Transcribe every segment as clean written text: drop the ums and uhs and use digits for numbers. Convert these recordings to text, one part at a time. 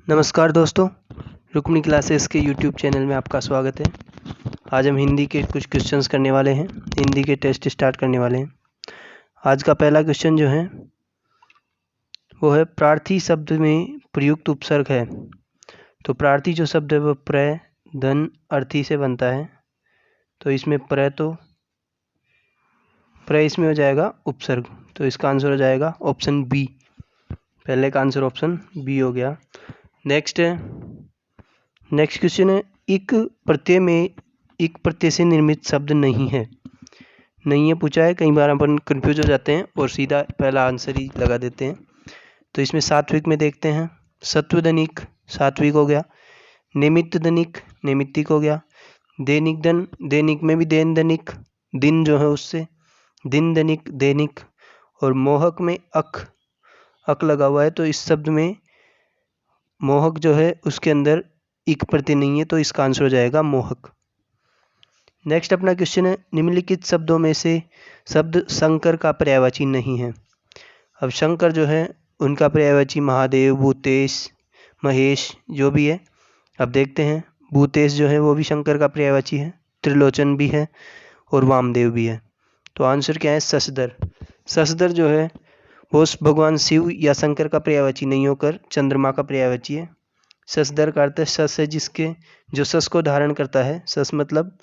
नमस्कार दोस्तों, रुक्मिणी क्लासेस के यूट्यूब चैनल में आपका स्वागत है। आज हम हिंदी के कुछ क्वेश्चंस करने वाले हैं। हिंदी के टेस्ट स्टार्ट करने वाले हैं। आज का पहला क्वेश्चन जो है वो है प्रार्थी शब्द में प्रयुक्त उपसर्ग है। तो प्रार्थी जो शब्द है वो प्रय धन अर्थी से बनता है। तो इसमें प्रय इसमें हो जाएगा उपसर्ग। तो इसका आंसर हो जाएगा ऑप्शन बी। पहले का आंसर ऑप्शन बी हो गया। नेक्स्ट क्वेश्चन है इक प्रत्यय से निर्मित शब्द नहीं है पूछा है। कई बार अपन कंफ्यूज हो जाते हैं और सीधा पहला आंसर ही लगा देते हैं। तो इसमें सात्विक में देखते हैं, सत्वदनिक सात्विक हो गया, निमित्त दनिक नैमित्तिक हो गया, दैनिक दन दैनिक में भी दैन दनिक दिन जो है उससे दिन दनिक दैनिक, और मोहक में अक लगा हुआ है। तो इस शब्द में मोहक जो है उसके अंदर इक प्रत्यय नहीं है, तो इसका आंसर हो जाएगा मोहक। नेक्स्ट अपना क्वेश्चन है निम्नलिखित शब्दों में से शब्द शंकर का पर्यायवाची नहीं है। अब शंकर जो है उनका पर्यायवाची महादेव, भूतेश, महेश जो भी है। अब देखते हैं, भूतेश जो है वो भी शंकर का पर्यायवाची है, त्रिलोचन भी है और वामदेव भी है। तो आंसर क्या है? शशधर। शशधर जो है वो भगवान शिव या शंकर का पर्यायवाची नहीं होकर चंद्रमा का पर्यायवाची है। शशधर का अर्थ है शस है जिसके जो शस को धारण करता है। शस मतलब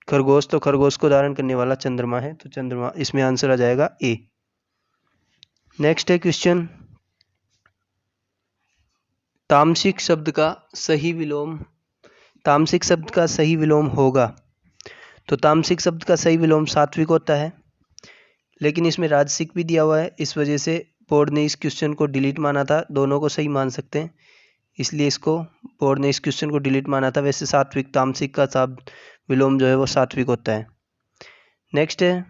खरगोश, तो खरगोश को धारण करने वाला चंद्रमा है। तो चंद्रमा, इसमें आंसर आ जाएगा ए। नेक्स्ट है क्वेश्चन तामसिक शब्द का सही विलोम। तामसिक शब्द का सही विलोम होगा। तो तामसिक शब्द का सही विलोम सात्विक होता है, लेकिन इसमें राजसिक भी दिया हुआ है। इस वजह से बोर्ड ने इस क्वेश्चन को डिलीट माना था। दोनों को सही मान सकते हैं, इसलिए इसको बोर्ड ने इस क्वेश्चन को डिलीट माना था। वैसे सात्विक तामसिक का शब्द विलोम जो है वो सात्विक होता है। नेक्स्ट है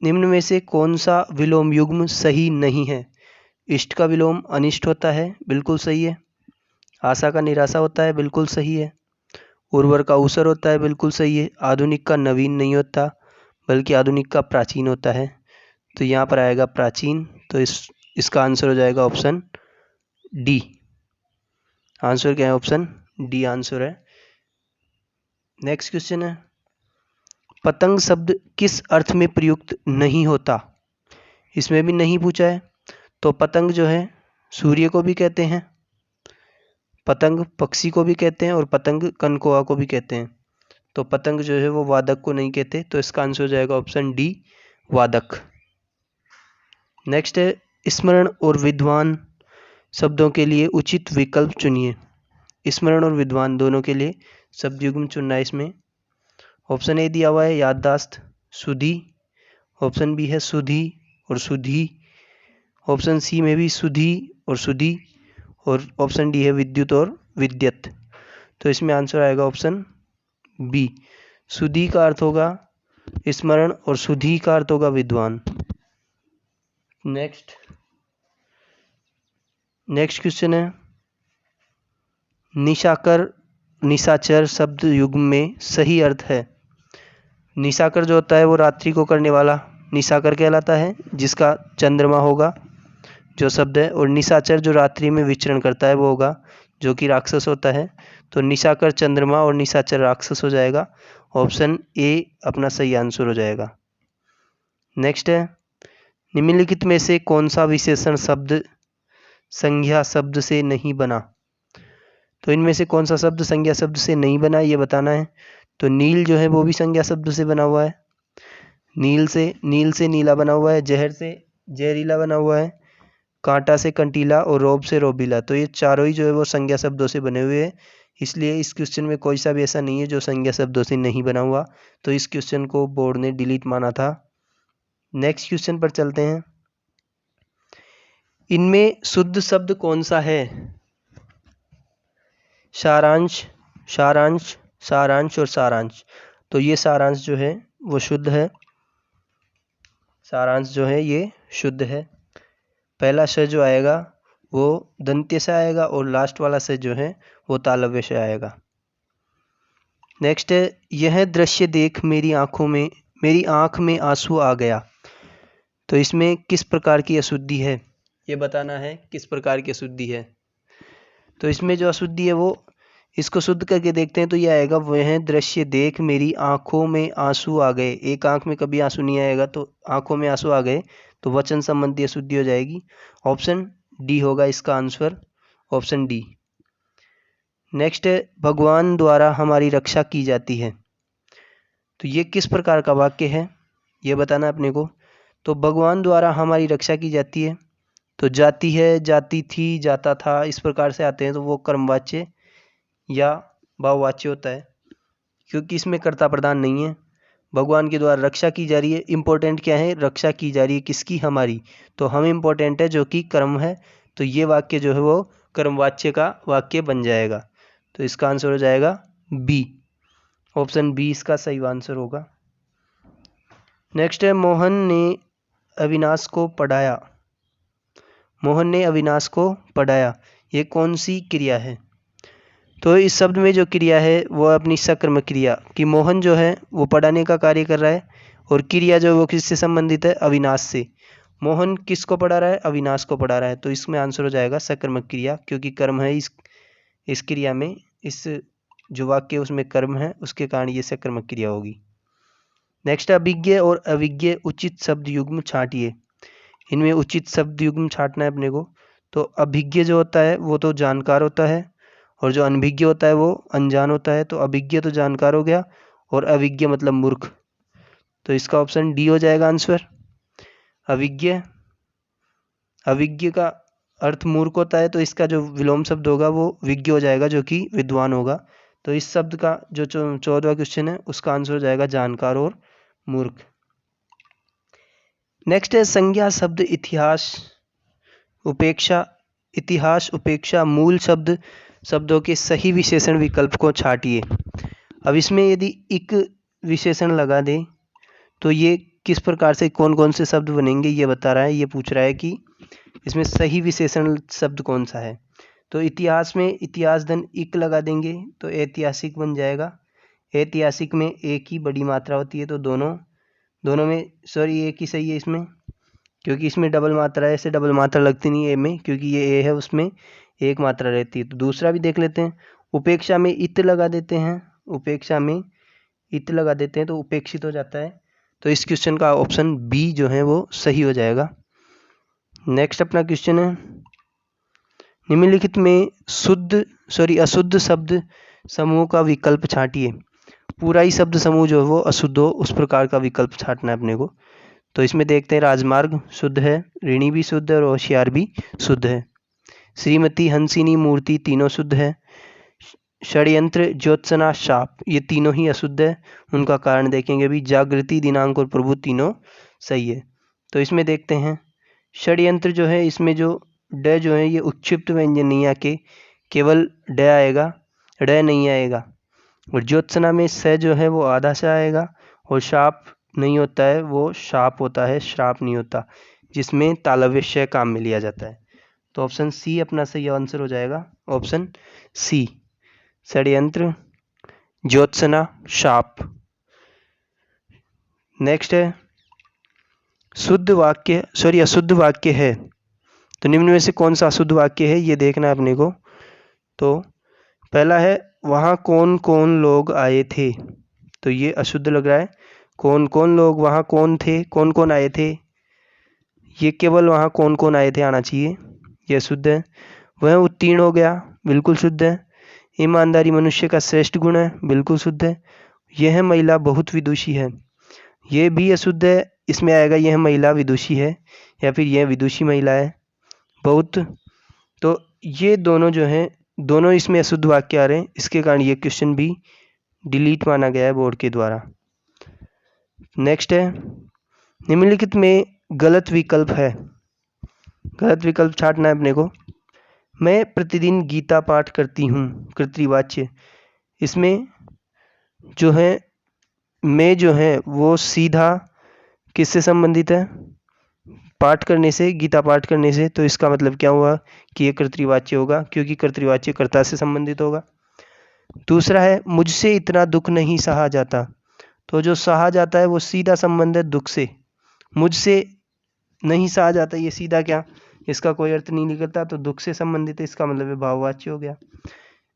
निम्न में से कौन सा विलोम युग्म सही नहीं है? इष्ट का विलोम अनिष्ट होता है, बिल्कुल सही है। आशा का निराशा होता है, बिल्कुल सही है। उर्वर का ऊसर होता है, बिल्कुल सही है। आधुनिक का नवीन नहीं होता, बल्कि आधुनिक का प्राचीन होता है। तो यहाँ पर आएगा प्राचीन। तो इसका आंसर हो जाएगा ऑप्शन डी। आंसर क्या है? ऑप्शन डी आंसर है। नेक्स्ट क्वेश्चन है पतंग शब्द किस अर्थ में प्रयुक्त नहीं होता? इसमें भी नहीं पूछा है। तो पतंग जो है सूर्य को भी कहते हैं, पतंग पक्षी को भी कहते हैं और पतंग कनकोआ को भी कहते हैं। तो पतंग जो है वो वादक को नहीं कहते। तो इसका आंसर हो जाएगा ऑप्शन डी वादक। नेक्स्ट है स्मरण और विद्वान शब्दों के लिए उचित विकल्प चुनिए। स्मरण और विद्वान दोनों के लिए शब्द युग्म चुनना है इसमें। ऑप्शन ए दिया हुआ है याददाश्त, सुधि। ऑप्शन बी है सुधि और सुधि। ऑप्शन सी में भी सुधि और सुधि, और ऑप्शन डी है विद्युत और विद्यत। तो इसमें आंसर आएगा ऑप्शन बी। सुधि का अर्थ होगा स्मरण और सुधि का अर्थ होगा विद्वान। नेक्स्ट क्वेश्चन है निशाकर निशाचर शब्द युग्म में सही अर्थ है। निशाकर जो होता है वो रात्रि को करने वाला निशाकर कहलाता है, जिसका चंद्रमा होगा जो शब्द है। और निशाचर जो रात्रि में विचरण करता है वो होगा जो कि राक्षस होता है। तो निशाकर चंद्रमा और निशाचर राक्षस हो जाएगा। ऑप्शन ए अपना सही आंसर हो जाएगा। नेक्स्ट है निम्नलिखित में से कौन सा विशेषण शब्द संज्ञा शब्द से नहीं बना? तो इनमें से कौन सा शब्द संज्ञा शब्द से नहीं बना ये बताना है। तो नील जो है वो भी संज्ञा शब्द से बना हुआ है। नील से नीला बना हुआ है। जहर से जहरीला बना हुआ है। कांटा से कंटीला और रोब से रोबीला। तो ये चारों ही जो है वो संज्ञा शब्दों से बने हुए हैं। इसलिए इस क्वेश्चन में कोई सा भी ऐसा नहीं है जो संज्ञा शब्दों से नहीं बना हुआ। तो इस क्वेश्चन को बोर्ड ने डिलीट माना था। नेक्स्ट क्वेश्चन पर चलते हैं। इनमें शुद्ध शब्द कौन सा है? सारांश, सारांश, सारांश और सारांश। तो ये सारांश जो है वो शुद्ध है। सारांश जो है ये शुद्ध है। पहला श जो आएगा वो दंत्य से आएगा और लास्ट वाला श जो है वो तालव्य से आएगा। नेक्स्ट है यह दृश्य देख मेरी आंख में आंसू आ गया। तो इसमें किस प्रकार की अशुद्धि है? ये बताना है किस प्रकार की अशुद्धि है। तो इसमें जो अशुद्धि है वो, इसको शुद्ध करके देखते हैं तो ये आएगा, वह दृश्य देख मेरी आंखों में आंसू आ गए। एक आंख में कभी आंसू नहीं आएगा, तो आंखों में आंसू आ गए तो वचन संबंधी अशुद्धि हो जाएगी। ऑप्शन डी होगा इसका आंसर, ऑप्शन डी। नेक्स्ट है, भगवान द्वारा हमारी रक्षा की जाती है। तो ये किस प्रकार का वाक्य है ये बताना अपने को। तो भगवान द्वारा हमारी रक्षा की जाती है, तो जाती है, जाती थी, जाता था, इस प्रकार से आते हैं तो वो कर्मवाच्य या भाववाच्य होता है, क्योंकि इसमें कर्ता प्रधान नहीं है। भगवान के द्वारा रक्षा की जा रही है, इम्पोर्टेंट क्या है, रक्षा की जा रही है किसकी, हमारी। तो हम इम्पोर्टेंट है जो कि कर्म है, तो ये वाक्य जो है वो कर्मवाच्य का वाक्य बन जाएगा। तो इसका आंसर हो जाएगा बी, ऑप्शन बी इसका सही आंसर होगा। नेक्स्ट है, मोहन ने अविनाश को पढ़ाया। मोहन ने अविनाश को पढ़ाया, ये कौन सी क्रिया है। तो इस शब्द में जो क्रिया है वो अपनी सकर्मक क्रिया, कि मोहन जो है वो पढ़ाने का कार्य कर रहा है, और क्रिया जो है वो किससे संबंधित है, अविनाश से। मोहन किसको पढ़ा रहा है, अविनाश को पढ़ा रहा है, तो इसमें आंसर हो जाएगा सकर्मक क्रिया, क्योंकि कर्म है इस क्रिया में, इस जो वाक्य उसमें कर्म है उसके कारण ये सकर्मक क्रिया होगी। नेक्स्ट, अभिज्ञ और अविज्ञ उचित शब्द युग्म छांटिए। इनमें उचित शब्द युग्म छांटना है अपने को। तो अभिज्ञ जो होता है वो तो जानकार होता है, और जो अनभिज्ञ होता है वो अनजान होता है। तो अभिज्ञ तो जानकार हो गया, और अविज्ञ मतलब मूर्ख, तो इसका ऑप्शन डी हो जाएगा आंसर, अविज्ञ। अविज्ञ का अर्थ मूर्ख होता है, तो इसका जो विलोम शब्द होगा वो विज्ञ हो जाएगा, जो कि विद्वान होगा। तो इस शब्द का जो 14वां क्वेश्चन है उसका आंसर हो जाएगा जानकार और मूर्ख। नेक्स्ट है, संज्ञा शब्द इतिहास उपेक्षा। इतिहास उपेक्षा मूल शब्दों के सही विशेषण विकल्प को छांटिए। अब इसमें यदि एक विशेषण लगा दें तो ये किस प्रकार से कौन कौन से शब्द बनेंगे ये बता रहा है। ये पूछ रहा है कि इसमें सही विशेषण शब्द कौन सा है। तो इतिहास में इतिहास धन इक लगा देंगे तो ऐतिहासिक बन जाएगा। ऐतिहासिक में एक ही बड़ी मात्रा होती है, तो दोनों में सॉरी एक ही सही है इसमें, क्योंकि इसमें डबल मात्रा है, ऐसे डबल मात्रा लगती नहीं है ए में, क्योंकि ये ए है उसमें एक मात्रा रहती है। तो दूसरा भी देख लेते हैं, उपेक्षा में इत लगा देते हैं, उपेक्षा में इत लगा देते हैं तो उपेक्षित हो जाता है। तो इस क्वेश्चन का ऑप्शन बी जो है वो सही हो जाएगा। नेक्स्ट अपना क्वेश्चन है, निम्नलिखित में अशुद्ध शब्द समूह का विकल्प छांटिए। पूरा ही शब्द समूह जो है वो अशुद्ध हो उस प्रकार का विकल्प छांटना है अपने को। तो इसमें देखते हैं, राजमार्ग शुद्ध है, ऋणी भी शुद्ध है और होशियार भी शुद्ध है। श्रीमती, हंसिनी, मूर्ति तीनों शुद्ध है। षड्यंत्र, ज्योत्सना, शाप ये तीनों ही अशुद्ध है। उनका कारण देखेंगे भी, जागृति, दिनांक और प्रभु तीनों सही है। तो इसमें देखते हैं, षड्यंत्र जो है इसमें जो ड जो है ये उच्छिप्त व्यंजन नहीं आके केवल ड आएगा, ड नहीं आएगा। और ज्योत्सना में स जो है वो आधा से आएगा, और शाप नहीं होता है, वो शाप होता है, श्राप नहीं होता, जिसमें तालव्य काम में लिया जाता है। तो ऑप्शन सी अपना सही आंसर हो जाएगा, ऑप्शन सी, षड्यंत्र, ज्योत्सना, शाप। नेक्स्ट है, अशुद्ध वाक्य है। तो निम्न में से कौन सा अशुद्ध वाक्य है ये देखना है अपने को। तो पहला है, वहाँ कौन कौन लोग आए थे। तो ये अशुद्ध लग रहा है। कौन कौन लोग, वहाँ कौन थे, कौन कौन आए थे, ये केवल वहाँ कौन कौन आए थे आना चाहिए, ये शुद्ध है। वह उत्तीर्ण हो गया, बिल्कुल शुद्ध है। ईमानदारी मनुष्य का श्रेष्ठ गुण है, बिल्कुल शुद्ध है। यह महिला बहुत विदुषी है, ये भी अशुद्ध है। इसमें आएगा यह महिला विदुषी है, या फिर यह विदुषी महिला है बहुत। तो ये दोनों जो हैं, दोनों इसमें अशुद्ध वाक्य आ रहे हैं, इसके कारण ये क्वेश्चन भी डिलीट माना गया है बोर्ड के द्वारा। नेक्स्ट है, निम्नलिखित में गलत विकल्प है। गलत विकल्प छांटना है अपने को। मैं प्रतिदिन गीता पाठ करती हूँ, कर्तृवाच्य। इसमें जो है मैं जो है वो सीधा किससे संबंधित है, पाठ करने से, गीता पाठ करने से। तो इसका मतलब क्या हुआ कि ये कर्तृवाच्य होगा, क्योंकि कर्तृवाच्य कर्ता से संबंधित होगा। दूसरा है, मुझसे इतना दुख नहीं सहा जाता। तो जो सहा जाता है वो सीधा संबंध है दुख से, मुझसे नहीं सहा जाता, ये सीधा क्या, इसका कोई अर्थ नहीं निकलता, तो दुख से संबंधित है, इसका मतलब है भाववाच्य हो गया।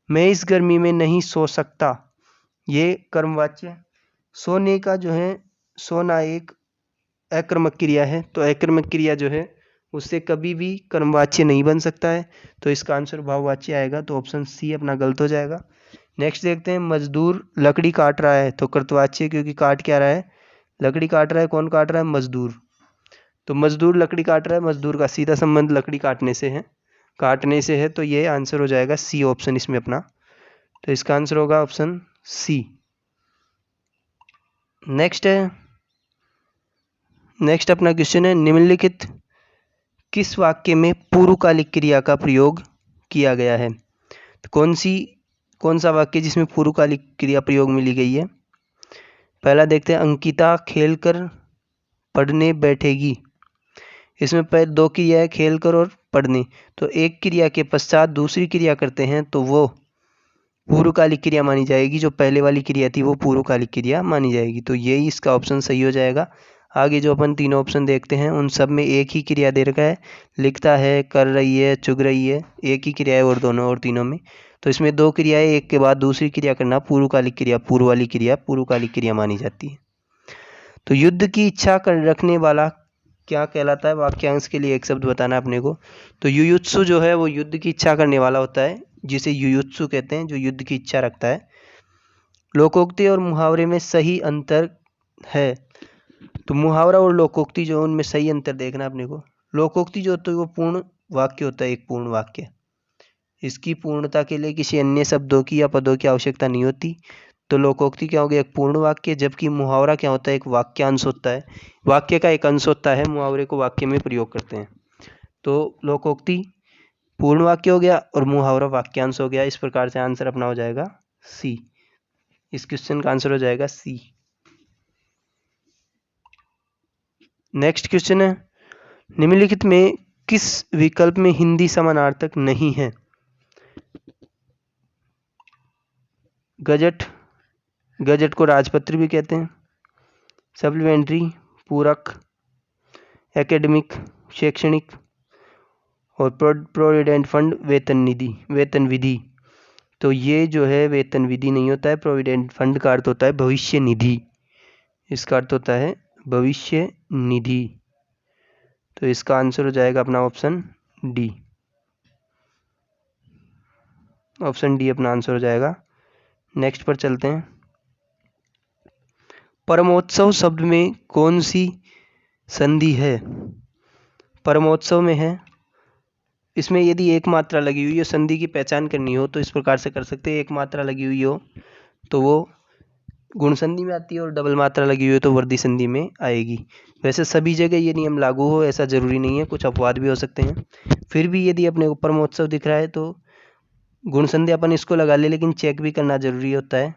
मैं इस गर्मी में नहीं सो सकता, ये कर्मवाच्य। सोने का जो है, सोना एक अकर्मक क्रिया है, तो अकर्मक क्रिया जो है उससे कभी भी कर्मवाच्य नहीं बन सकता है, तो इसका आंसर भाववाच्य आएगा, तो ऑप्शन सी अपना गलत हो जाएगा। नेक्स्ट देखते हैं, मजदूर लकड़ी काट रहा है, तो कर्तवाच्य, क्योंकि काट क्या रहा है, लकड़ी काट रहा है। कौन काट रहा है, मजदूर। तो मजदूर लकड़ी काट रहा है, मजदूर का सीधा संबंध लकड़ी काटने से है, तो ये आंसर हो जाएगा सी ऑप्शन इसमें अपना। तो इसका आंसर होगा ऑप्शन सी। नेक्स्ट अपना क्वेश्चन है, निम्नलिखित किस वाक्य में पूर्वकालिक क्रिया का प्रयोग किया गया है। तो कौन सा वाक्य जिसमें पूर्वकालिक क्रिया प्रयोग में ली गई है। पहला देखते हैं, अंकिता खेलकर पढ़ने बैठेगी। इसमें पहले दो क्रिया है, खेलकर और पढ़ने, तो एक क्रिया के पश्चात दूसरी क्रिया करते हैं तो वो पूर्वकालिक क्रिया मानी जाएगी। जो पहले वाली क्रिया थी वो पूर्वकालिक क्रिया मानी जाएगी, तो यही इसका ऑप्शन सही हो जाएगा। आगे जो अपन तीनों ऑप्शन देखते हैं उन सब में एक ही क्रिया दे रखा है, लिखता है, कर रही है, चुग रही है, एक ही क्रिया है और दोनों और तीनों में। तो इसमें दो क्रिया है, एक के बाद दूसरी क्रिया करना पूर्वकालिक क्रिया, पूर्व वाली क्रिया पूर्वकालिक क्रिया मानी जाती है। तो युद्ध की इच्छा कर रखने वाला क्या कहलाता है, वाक्यांश के लिए एक शब्द बताना अपने को। तो युयुत्सु जो है वो युद्ध की इच्छा करने वाला होता है, जिसे युयुत्सु कहते हैं, जो युद्ध की इच्छा रखता है। लोकोक्ति और मुहावरे में सही अंतर है, तो मुहावरा और लोकोक्ति जो उनमें सही अंतर देखना अपने को। लोकोक्ति जो होता है वो पूर्ण वाक्य होता है, एक पूर्ण वाक्य। इसकी पूर्णता के लिए किसी अन्य शब्दों की या पदों की आवश्यकता नहीं होती, तो लोकोक्ति क्या होगी, एक पूर्ण वाक्य। जबकि मुहावरा क्या होता है, एक वाक्यांश होता है, वाक्य का एक अंश होता है, मुहावरे को वाक्य में प्रयोग करते हैं। तो लोकोक्ति पूर्ण वाक्य हो गया और मुहावरा वाक्यांश हो गया। इस प्रकार से आंसर अपना हो जाएगा सी। इस क्वेश्चन का आंसर हो जाएगा सी। नेक्स्ट क्वेश्चन है, निम्नलिखित में किस विकल्प में हिंदी समानार्थक नहीं है। गजट को राजपत्र भी कहते हैं, सप्लीमेंट्री, पूरक, एकेडमिक, शैक्षणिक, और प्रोविडेंट फंड, वेतन विधि। तो ये जो है वेतन विधि नहीं होता है, प्रोविडेंट फंड का अर्थ होता है भविष्य निधि, इसका अर्थ होता है भविष्य निधि। तो इसका आंसर हो जाएगा अपना ऑप्शन डी। ऑप्शन डी अपना आंसर हो जाएगा। नेक्स्ट पर चलते हैं, परमोत्सव शब्द में कौन सी संधि है। परमोत्सव में है, इसमें यदि एक मात्रा लगी हुई हो, संधि की पहचान करनी हो तो इस प्रकार से कर सकते हैं। एक मात्रा लगी हुई हो तो वो गुण संधि में आती है, और डबल मात्रा लगी हुई है तो वर्दी संधि में आएगी। वैसे सभी जगह ये नियम लागू हो ऐसा जरूरी नहीं है, कुछ अपवाद भी हो सकते हैं। फिर भी यदि अपने को परमोत्सव दिख रहा है तो गुण संधि अपन इसको लगा ले, लेकिन चेक भी करना जरूरी होता है।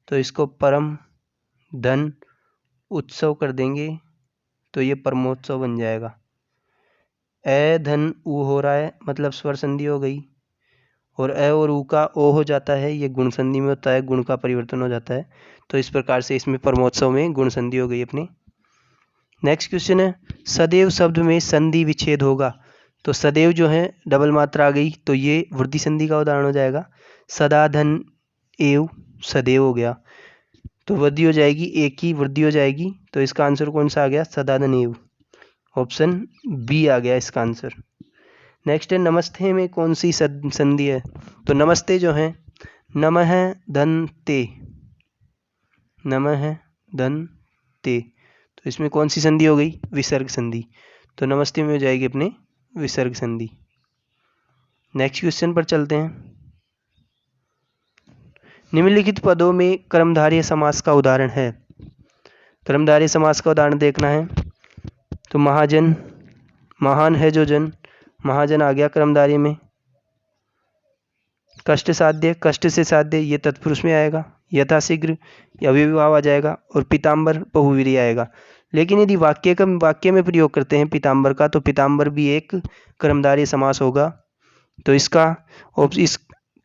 तो इसको परम धन उत्सव कर देंगे तो ये परमोत्सव बन जाएगा। ए धन ऊ हो रहा है, मतलब स्वर संधि हो गई, और ए और ऊ का ओ हो जाता है, ये गुण संधि में होता है, गुण का परिवर्तन हो जाता है। तो इस प्रकार से इसमें परमोत्सव में गुण संधि हो गई अपनी। नेक्स्ट क्वेश्चन है, सदैव शब्द में संधि विच्छेद होगा। तो सदैव जो है डबल मात्रा आ गई तो ये वृद्धि संधि का उदाहरण हो जाएगा। सदा धन एव सदैव हो गया, तो वृद्धि हो जाएगी, एक की वृद्धि हो जाएगी। तो इसका आंसर कौन सा आ गया, सदा धन एव। ऑप्शन बी आ गया इसका आंसर। नेक्स्ट है, नमस्ते में कौन सी संधि है। तो नमस्ते जो है नमः धन ते, नमः धन ते, तो इसमें कौन सी संधि हो गई, विसर्ग संधि। तो नमस्ते में हो जाएगी अपने विसर्ग संधि। नेक्स्ट क्वेश्चन पर चलते हैं, निम्नलिखित पदों में कर्मधारय समास का उदाहरण है। कर्मधारय समास का उदाहरण देखना है तो महाजन, महान है जो जन, महाजन आ गया कर्मधारय में। कष्ट साध्य, कष्ट से साध्य, ये तत्पुरुष में आएगा। यथाशीघ्र अव्ययभाव आ जाएगा, और पीताम्बर बहुव्रीहि आएगा। लेकिन यदि वाक्य में प्रयोग करते हैं पीताम्बर का, तो पीताम्बर भी एक कर्मधारय समास होगा। तो इस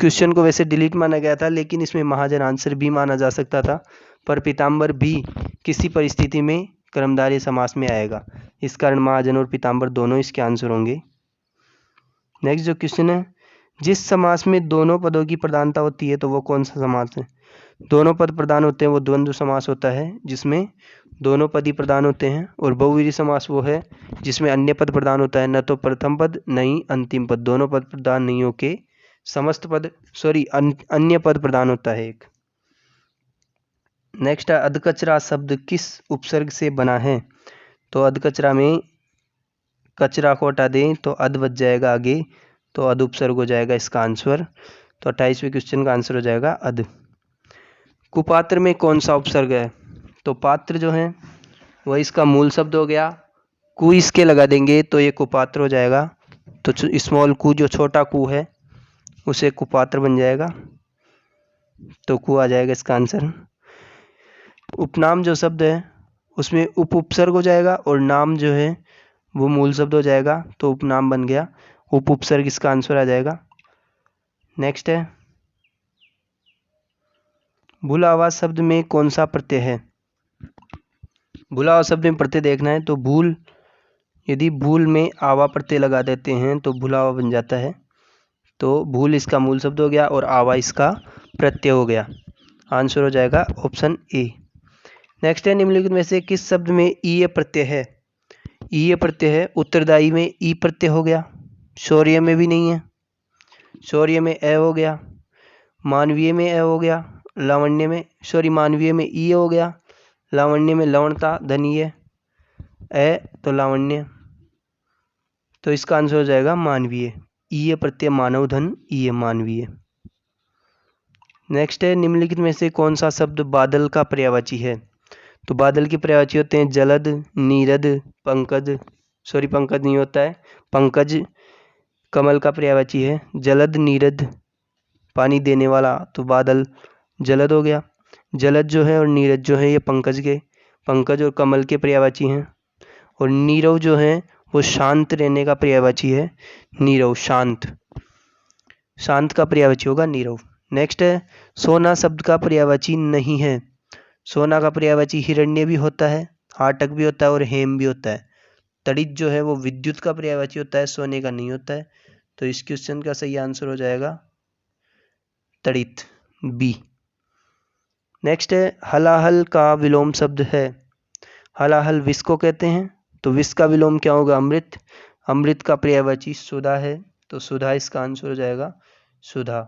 क्वेश्चन को वैसे डिलीट माना गया था, लेकिन इसमें महाजन आंसर भी माना जा सकता था, पर पीताम्बर भी किसी परिस्थिति में कर्मधारय समास में आएगा। इस कारण महाजन और पीताम्बर दोनों इसके आंसर होंगे। नेक्स्ट जो क्वेश्चन है, जिस समास में दोनों पदों की प्रधानता होती है तो वो कौन सा समास है? दोनों पद प्रधान होते हैं वो द्वंद्व समास होता है, जिसमें दोनों पद ही प्रधान होते हैं। और बहुव्रीहि समास वो है जिसमें अन्य पद प्रधान होता है, न तो प्रथम पद न ही अंतिम पद, दोनों पद प्रधान नहीं होके समस्त पद अन्य पद प्रधान होता है एक। नेक्स्ट है, अधकचरा शब्द किस उपसर्ग से बना है? तो अधकचरा में कचरा को हटा दें तो अध बच जाएगा आगे, तो अध उपसर्ग हो जाएगा इसका आंसर। तो 28वें क्वेश्चन का आंसर हो जाएगा अध। कुपात्र में कौन सा उपसर्ग है? तो पात्र जो है वह इसका मूल शब्द हो गया, कु इसके लगा देंगे तो ये कुपात्र हो जाएगा। तो स्मॉल कु जो छोटा कु है उसे कुपात्र बन जाएगा, तो कु आ जाएगा इसका आंसर। उपनाम जो शब्द है उसमें उपसर्ग हो जाएगा और नाम जो है वो मूल शब्द हो जाएगा, तो उपनाम बन गया, उपसर्ग इसका आंसर आ जाएगा। नेक्स्ट है, भूल आवाज शब्द में कौन सा प्रत्यय है? भूल आवाज शब्द में प्रत्यय देखना है तो भूल, यदि भूल में आवा प्रत्यय लगा देते हैं तो भूलावा बन जाता है, तो भूल इसका मूल शब्द हो गया और आवा इसका प्रत्यय हो गया। आंसर हो जाएगा ऑप्शन ए। नेक्स्ट है, निम्नलिखित में से किस शब्द में ईय प्रत्यय है? ईय प्रत्यय है, उत्तरदायी में ई प्रत्यय हो गया, शौर्य में भी नहीं है, शौर्य में ए हो गया, मानवीय में ए हो गया, लावण्य में मानवीय में ई हो गया, लावण्य में लवणता धनीय ए, तो लावण्य, तो इसका आंसर हो जाएगा मानवीय। ईय प्रत्यय मानव धन, ईय मानवीय। नेक्स्ट है, निम्नलिखित में से कौन सा शब्द बादल का पर्यायवाची है? तो बादल के पर्यायवाची होते हैं जलद, नीरद, पंकज, पंकज नहीं होता है, पंकज कमल का पर्यायवाची है। जलद नीरद पानी देने वाला, तो बादल जलद हो गया। जलद जो है और नीरज जो है ये पंकज और कमल के पर्यायवाची हैं। और नीरव जो है वो शांत रहने का पर्यायवाची है, नीरव शांत, शांत का पर्यायवाची होगा नीरव। नेक्स्ट है, सोना शब्द का पर्यायवाची नहीं है। सोना का पर्यायवाची हिरण्य भी होता है, हाटक भी होता है और हेम भी होता है। तड़ित जो है वो विद्युत का पर्यायवाची होता है, सोने का नहीं होता है, तो इस क्वेश्चन का सही आंसर हो जाएगा तड़ित, बी। नेक्स्ट है, हलाहल का विलोम शब्द है। हलाहल विष को कहते हैं, तो विष का विलोम क्या होगा? अमृत, अमृत का पर्यायवाची सुधा है, तो सुधा इसका आंसर हो जाएगा सुधा।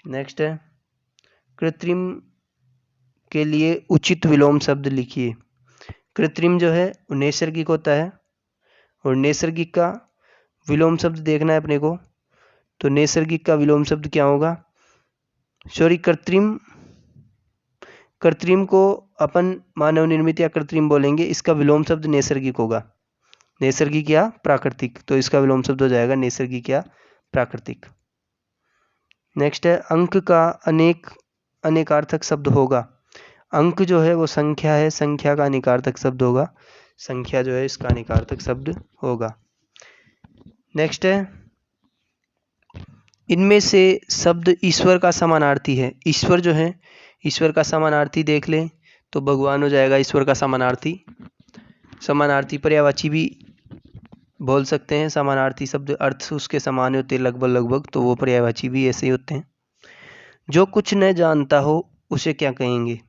नेक्स्ट है, कृत्रिम के लिए उचित विलोम शब्द लिखिए। कृत्रिम जो है नैसर्गिक होता है और नैसर्गिक का विलोम शब्द देखना है अपने को, तो नैसर्गिक का विलोम शब्द क्या होगा? कृत्रिम, कृत्रिम को अपन मानव निर्मित या कृत्रिम बोलेंगे, इसका विलोम शब्द नैसर्गिक होगा, नैसर्गिक या प्राकृतिक, तो इसका विलोम शब्द हो जाएगा नैसर्गिक या प्राकृतिक। नेक्स्ट है, अंक का अनेकार्थक शब्द होगा। अंक जो है वो संख्या है, संख्या का अनेकार्थक शब्द होगा, संख्या जो है इसका अनेकार्थक शब्द होगा। नेक्स्ट है, इनमें से शब्द ईश्वर का समानार्थी है। ईश्वर जो है, ईश्वर का समानार्थी देख लें तो भगवान हो जाएगा ईश्वर का समानार्थी। समानार्थी पर्यायवाची भी बोल सकते हैं, समानार्थी शब्द अर्थ उसके समान होते हैं लगभग, तो वो पर्यायवाची भी ऐसे ही होते हैं। जो कुछ न जानता हो उसे क्या कहेंगे?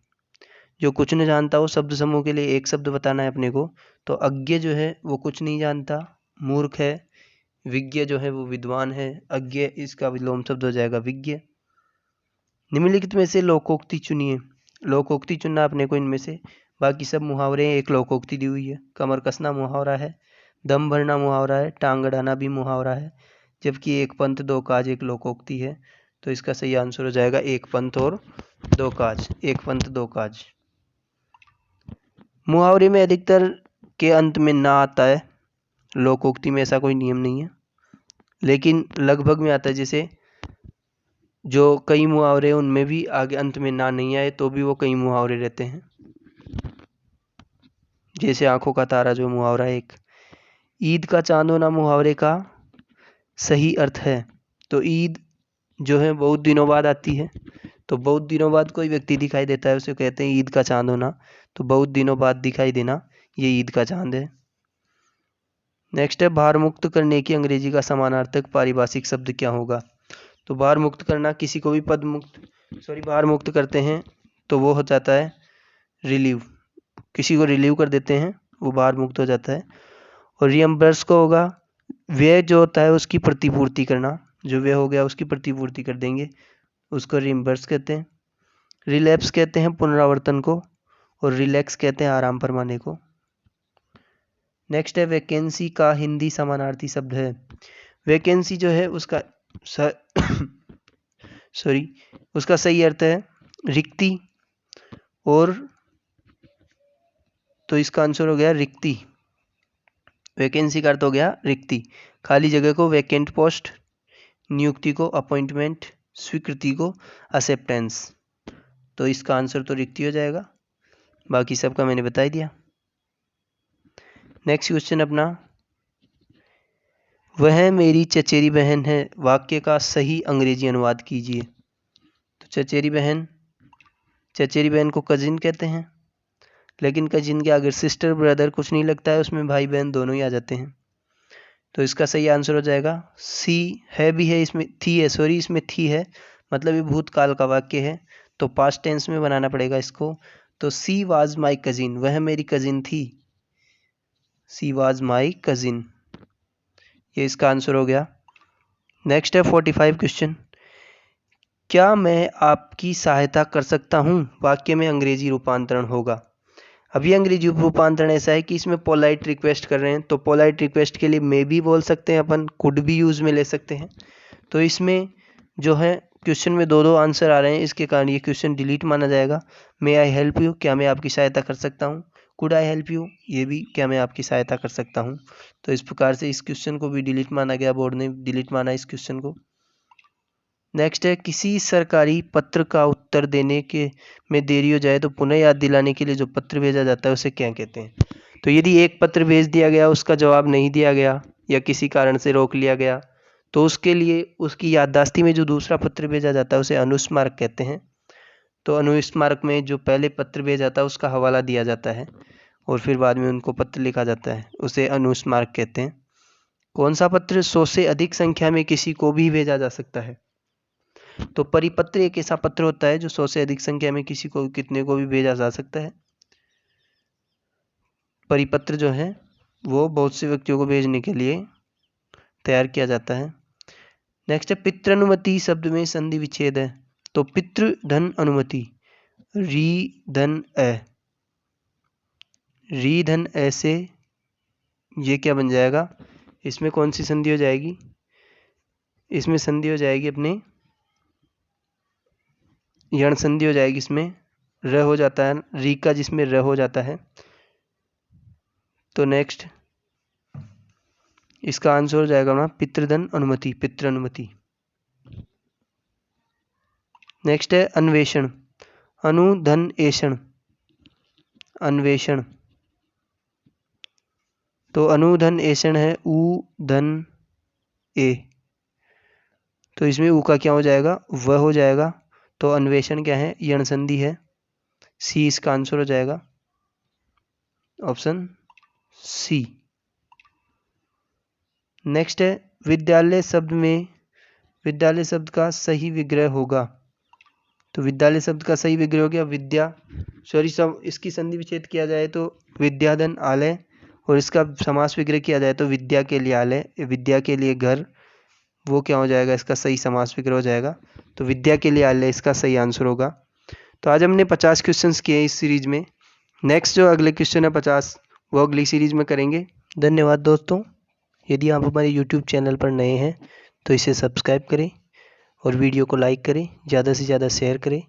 जो कुछ न जानता हो, शब्द समूह के लिए एक शब्द बताना है अपने को, तो अज्ञ जो है वो कुछ नहीं जानता, मूर्ख है। विज्ञ जो है वो विद्वान है, अज्ञ इसका विलोम शब्द हो जाएगा विज्ञ। निम्नलिखित में से लोकोक्ति चुनिए। लोकोक्ति चुनना अपने को इनमें से, बाकी सब मुहावरे हैं, एक लोकोक्ति दी हुई है। कमर कसना मुहावरा है, दम भरना मुहावरा है, टांग अड़ाना भी मुहावरा है, जबकि एक पंथ दो काज एक लोकोक्ति है, तो इसका सही आंसर हो जाएगा एक पंथ और दो काज, एक पंथ दो काज। मुहावरे में अधिकतर के अंत में ना आता है, लोकोक्ति में ऐसा कोई नियम नहीं है, लेकिन लगभग में आता है। जैसे जो कई मुहावरे उनमें भी आगे अंत में ना नहीं आए तो भी वो कई मुहावरे रहते हैं। जैसे आंखों का तारा जो मुहावरा है एक। ईद का चांद होना मुहावरे का सही अर्थ है, तो ईद जो है बहुत दिनों बाद आती है, तो बहुत दिनों बाद कोई व्यक्ति दिखाई देता है उसे कहते हैं ईद का चांद होना, तो बहुत दिनों बाद दिखाई देना ये ईद का चांद है। नेक्स्ट है भार मुक्त करने की अंग्रेजी का समानार्थक पारिभाषिक शब्द क्या होगा। तो भार मुक्त करना, किसी को भी भार मुक्त करते हैं तो वो हो जाता है रिलीव, किसी को रिलीव कर देते हैं वो भार मुक्त हो जाता है। और रियम्बर्स को होगा व्यय जो होता है उसकी प्रतिपूर्ति करना, जो व्यय हो गया उसकी प्रतिपूर्ति कर देंगे, उसको रियम्बर्स कहते हैं। रिलैप्स कहते हैं पुनरावर्तन को, और रिलैक्स कहते हैं आराम फरमाने को। नेक्स्ट है वैकेंसी का हिंदी समानार्थी शब्द है। वैकेंसी जो है उसका उसका सही अर्थ है रिक्ति, और तो इसका आंसर हो गया रिक्ति। वैकेंसी का अर्थ हो गया रिक्ति, खाली जगह को वैकेंट पोस्ट, नियुक्ति को अपॉइंटमेंट, स्वीकृति को एक्सेप्टेंस। तो इसका आंसर तो रिक्ति हो जाएगा, बाकी सबका मैंने बता ही दिया। नेक्स्ट क्वेश्चन अपना, वह मेरी चचेरी बहन है, वाक्य का सही अंग्रेजी अनुवाद कीजिए। तो चचेरी बहन को कजिन कहते हैं, लेकिन कजिन के आगे सिस्टर ब्रदर कुछ नहीं लगता है, उसमें भाई बहन दोनों ही आ जाते हैं। तो इसका सही आंसर हो जाएगा सी। है भी है इसमें, थी है, सॉरी इसमें थी है, मतलब ये भूतकाल का वाक्य है तो पास्ट टेंस में बनाना पड़ेगा इसको। तो सी वाज माई कजिन, वह मेरी कजिन थी, सी वाज माई कजिन, ये इसका आंसर हो गया। नेक्स्ट है 45 क्वेश्चन, क्या मैं आपकी सहायता कर सकता हूँ, वाक्य में अंग्रेजी रूपांतरण होगा। अब ये अंग्रेजी रूपांतरण ऐसा है कि इसमें पोलाइट रिक्वेस्ट कर रहे हैं, तो पोलाइट रिक्वेस्ट के लिए मे भी बोल सकते हैं अपन, कुड भी यूज में ले सकते हैं। तो इसमें जो है क्वेश्चन में दो आंसर आ रहे हैं, इसके कारण ये क्वेश्चन डिलीट माना जाएगा। मे आई हेल्प यू, क्या मैं आपकी सहायता कर सकता हूँ। कुड आई हेल्प यू, ये भी क्या मैं आपकी सहायता कर सकता हूँ। तो इस प्रकार से इस क्वेश्चन को भी डिलीट माना गया, बोर्ड ने डिलीट माना इस क्वेश्चन को। नेक्स्ट है, किसी सरकारी पत्र का उत्तर देने के में देरी हो जाए तो पुनः याद दिलाने के लिए जो पत्र भेजा जाता है उसे क्या कहते हैं। तो यदि एक पत्र भेज दिया गया, उसका जवाब नहीं दिया गया या किसी कारण से रोक लिया गया, तो उसके लिए उसकी याददाश्ती में जो दूसरा पत्र भेजा जाता है उसे अनुस्मारक कहते हैं। तो अनुस्मारक में जो पहले पत्र भेजा था उसका हवाला दिया जाता है और फिर बाद में उनको पत्र लिखा जाता है, उसे अनुस्मारक कहते हैं। कौन सा पत्र 100 से अधिक संख्या में किसी को भी भेजा जा सकता है। तो परिपत्र एक ऐसा पत्र होता है जो 100 से अधिक संख्या में किसी को कितने को भी भेजा जा सकता है। परिपत्र जो है वो बहुत से व्यक्तियों को भेजने के लिए तैयार किया जाता है। नेक्स्ट है, पितृनुमति शब्द में संधि विच्छेद है। तो पितृ धन अनुमति, री धन ए से ये क्या बन जाएगा, इसमें कौन सी संधि हो जाएगी, इसमें संधि हो जाएगी अपने यण संधि हो जाएगी, इसमें र हो जाता है, री का जिसमें र हो जाता है। तो नेक्स्ट इसका आंसर हो जाएगा ना पितृधन अनुमति, पितृ अनुमति। नेक्स्ट है अन्वेषण, अनुधन एषण, अन्वेषण। तो अनुधन एषण है उ धन ए, तो इसमें उ का क्या हो जाएगा, वह हो जाएगा। तो अन्वेषण क्या है, यण संधि है, सी इसका आंसर हो जाएगा, ऑप्शन सी। नेक्स्ट है, विद्यालय शब्द में विद्यालय शब्द का सही विग्रह होगा। तो विद्यालय शब्द का सही विग्रह हो गया विद्या, सॉरी सब इसकी संधि विच्छेद किया जाए तो विद्याधन आलय, और इसका समास विग्रह किया जाए तो विद्या के लिए आलय, विद्या के लिए घर, वो क्या हो जाएगा, इसका सही समास विग्रह हो जाएगा। तो विद्या के लिए आलय इसका सही आंसर होगा। तो आज हमने 50 क्वेश्चंस किए इस सीरीज में। नेक्स्ट जो अगले क्वेश्चन है 50, वो अगली सीरीज में करेंगे। धन्यवाद दोस्तों। यदि आप हमारे YouTube चैनल पर नए हैं तो इसे सब्सक्राइब करें और वीडियो को लाइक करें, ज़्यादा से ज़्यादा शेयर करें